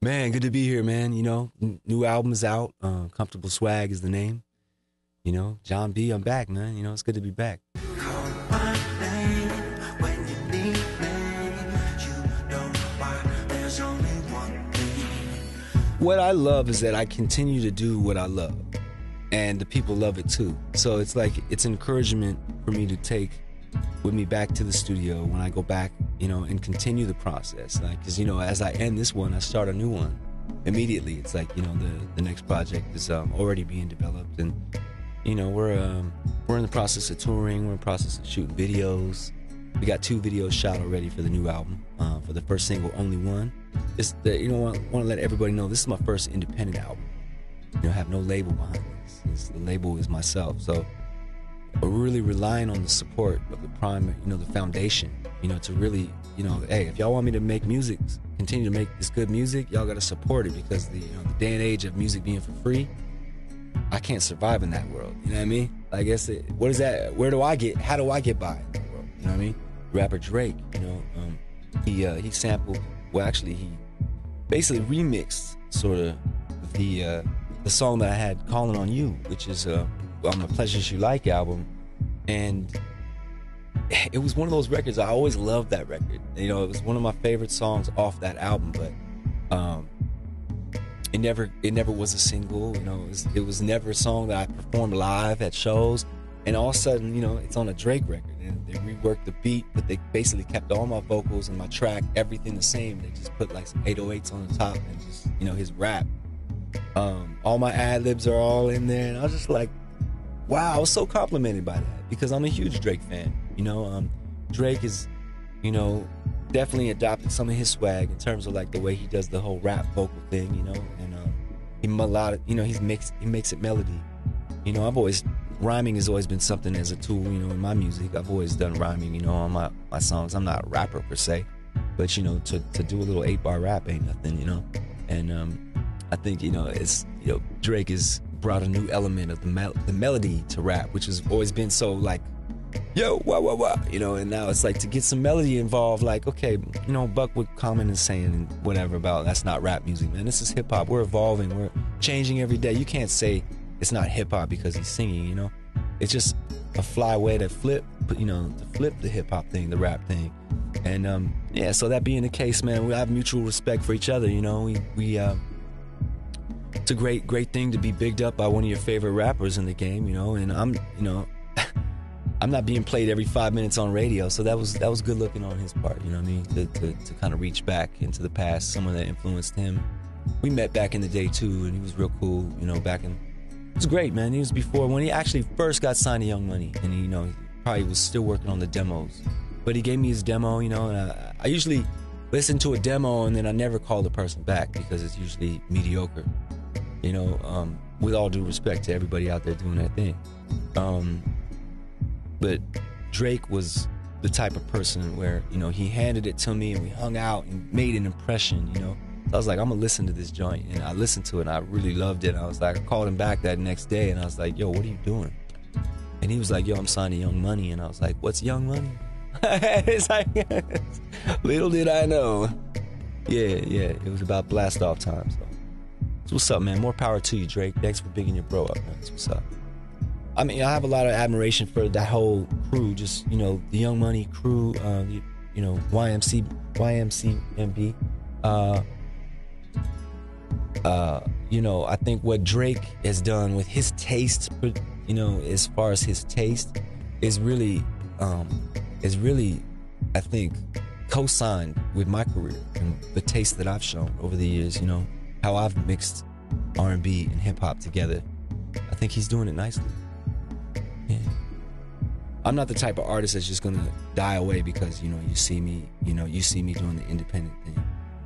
Man, good to be here, man. You know, new album is out. Comfortable Swagg is the name. You know, Jon B, I'm back, man. You know, it's good to be back. Call my name when you need me. You know why there's only one thing. What I love is that I continue to do what I love, and the people love it too. So it's like, it's encouragement for me to take with me back to the studio when I go back, you know, and continue the process. Like, because, you know, as I end this one, I start a new one immediately. It's like, you know, the next project is already being developed, and you know, we're in the process of touring. We're in the process of shooting videos. We got 2 videos shot already for the new album. For the first single, Only One. It's the, you know, I want to let everybody know this is my first independent album. You know, I have no label behind this. The label is myself. So we're really relying on the support of the prime, you know, the foundation, you know, to really, you know, hey, if y'all want me to make music, continue to make this good music, y'all got to support it, because the, you know, the day and age of music being for free, I can't survive in that world. You know what I mean? I guess what is that? How do I get by in that world? You know what I mean? Rapper Drake, you know, he sampled, well, actually he basically remixed sort of the song that I had, Calling on You, which is on the Pleasures You Like album. And it was one of those records, I always loved that record. You know, it was one of my favorite songs off that album, but it never was a single. You know, it was never a song that I performed live at shows. And all of a sudden, you know, it's on a Drake record, and they reworked the beat, but they basically kept all my vocals and my track, everything the same. They just put like some 808s on the top and just, you know, his rap. All my ad-libs are all in there, and I was just like, wow, I was so complimented by that, because I'm a huge Drake fan. You know, Drake is, you know, definitely adopted some of his swag in terms of like the way he does the whole rap vocal thing, you know, and he melodic, you know, he makes it melody. You know, rhyming has always been something as a tool, you know, in my music. I've always done rhyming, you know, on my songs. I'm not a rapper per se, but you know, to do a little 8-bar rap ain't nothing, you know. And I think, you know, it's, you know, Drake has brought a new element of the melody to rap, which has always been so like, yo, wah, you know, and now it's like to get some melody involved, like, okay, you know, Buck would comment and saying whatever about that's not rap music, man. This is hip hop. We're evolving. We're changing every day. You can't say it's not hip hop because he's singing, you know. It's just a fly way to flip, you know, to flip the hip hop thing, the rap thing. And yeah, so that being the case, man, we have mutual respect for each other, you know. We it's a great thing to be bigged up by one of your favorite rappers in the game, you know. And I'm, you know, I'm not being played every 5 minutes on radio, so that was good looking on his part, you know what I mean, to kind of reach back into the past, someone that influenced him. We met back in the day too, and he was real cool, you know, it was great, man. He was before, when he actually first got signed to Young Money, and he, you know, he probably was still working on the demos, but he gave me his demo, you know, and I usually listen to a demo and then I never call the person back because it's usually mediocre, you know, with all due respect to everybody out there doing that thing. But Drake was the type of person where, you know, he handed it to me and we hung out and made an impression, you know. So I was like, I'm gonna listen to this joint, and I listened to it and I really loved it. I was like, I called him back that next day and I was like, yo, what are you doing? And he was like, yo, I'm signed to Young Money. And I was like, what's Young Money? It's like, little did I know. Yeah, it was about blast off time. So what's up, man? More power to you, Drake. Thanks for bigging your bro up, man. That's what's up. I mean, I have a lot of admiration for that whole crew, just, you know, the Young Money crew, you know, YMCMB. You know, I think what Drake has done with his taste, you know, as far as his taste, is really, I think, co-signed with my career and the taste that I've shown over the years, you know, how I've mixed R&B and hip-hop together. I think he's doing it nicely. Yeah. I'm not the type of artist that's just gonna die away because, you know, you see me doing the independent thing.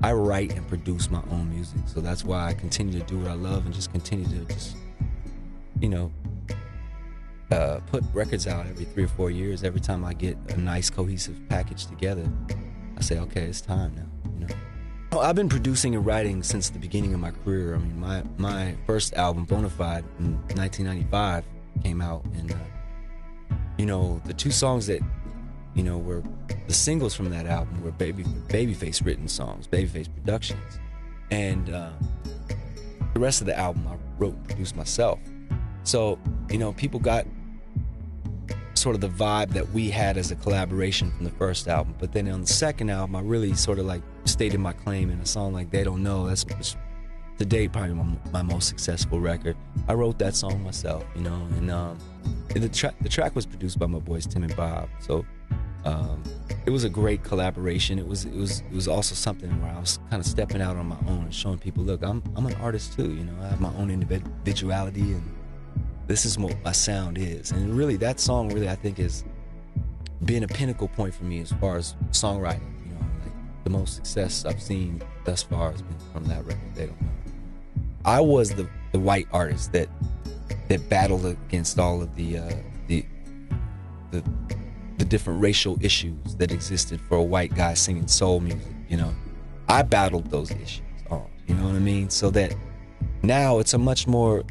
I write and produce my own music, so that's why I continue to do what I love and just continue to just, you know, put records out every 3 or 4 years. Every time I get a nice cohesive package together, I say, okay, it's time now, you know. I've been producing and writing since the beginning of my career. I mean, my first album, Bonafide, in 1995 came out, and you know, the 2 songs that, you know, were the singles from that album were Babyface written songs, Babyface productions. And the rest of the album I wrote and produced myself. So, you know, people got sort of the vibe that we had as a collaboration from the first album. But then on the second album, I really sort of like stated my claim in a song like They Don't Know. That's to date probably my most successful record. I wrote that song myself, you know, and the track was produced by my boys Tim and Bob. So it was a great collaboration. It was also something where I was kind of stepping out on my own and showing people, look, I'm an artist too, you know. I have my own individuality, and this is what my sound is. And really, that song really, I think, is been a pinnacle point for me as far as songwriting. You know, like the most success I've seen thus far has been from that record. They Don't Know. I was the white artist that battled against all of the different racial issues that existed for a white guy singing soul music. You know, I battled those issues on. You know what I mean? So that now it's a much more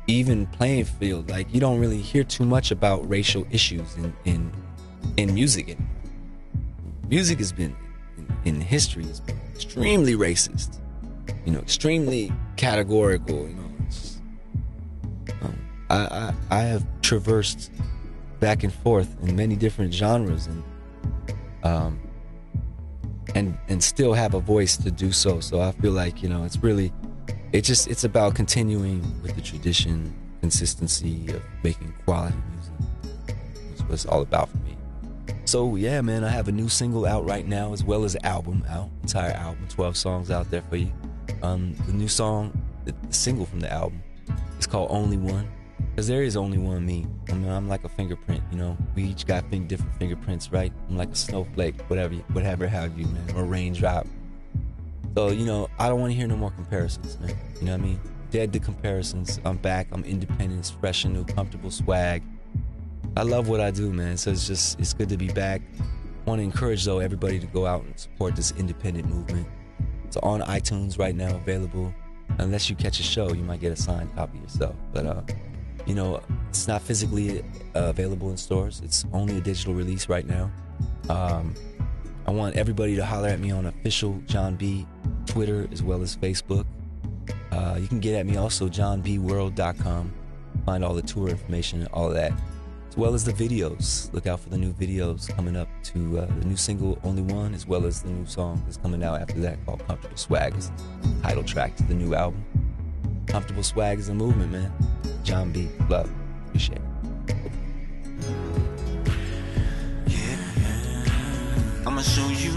even playing field. Like, you don't really hear too much about racial issues in music anymore. Music has been in history has been extremely racist, you know, extremely categorical. You know, it's, I have traversed back and forth in many different genres, and still have a voice to do so. So I feel like, you know, it's about continuing with the tradition, consistency of making quality music. That's what it's all about for me. So yeah, man, I have a new single out right now, as well as an album out, entire album, 12 songs out there for you. The new song, the single from the album, is called Only One, because there is only one me. I mean, I'm like a fingerprint, you know. We each got different fingerprints, right? I'm like a snowflake, whatever have you, man, or a raindrop. So, you know, I don't want to hear no more comparisons, man. You know what I mean? Dead to comparisons. I'm back. I'm independent. It's fresh and new. Comfortable Swagg. I love what I do, man. So it's good to be back. I want to encourage, though, everybody to go out and support this independent movement. It's on iTunes right now, available. Unless you catch a show, you might get a signed copy yourself. But, you know, it's not physically available in stores. It's only a digital release right now. I want everybody to holler at me on official Jon B Twitter as well as Facebook. You can get at me also, jonbworld.com. Find all the tour information and all of that, as well as the videos. Look out for the new videos coming up to the new single Only One, as well as the new song that's coming out after that called Comfortable Swagg. It's the title track to the new album. Comfortable Swagg is a movement, man. Jon B, love, appreciate it. Yeah, I'ma show you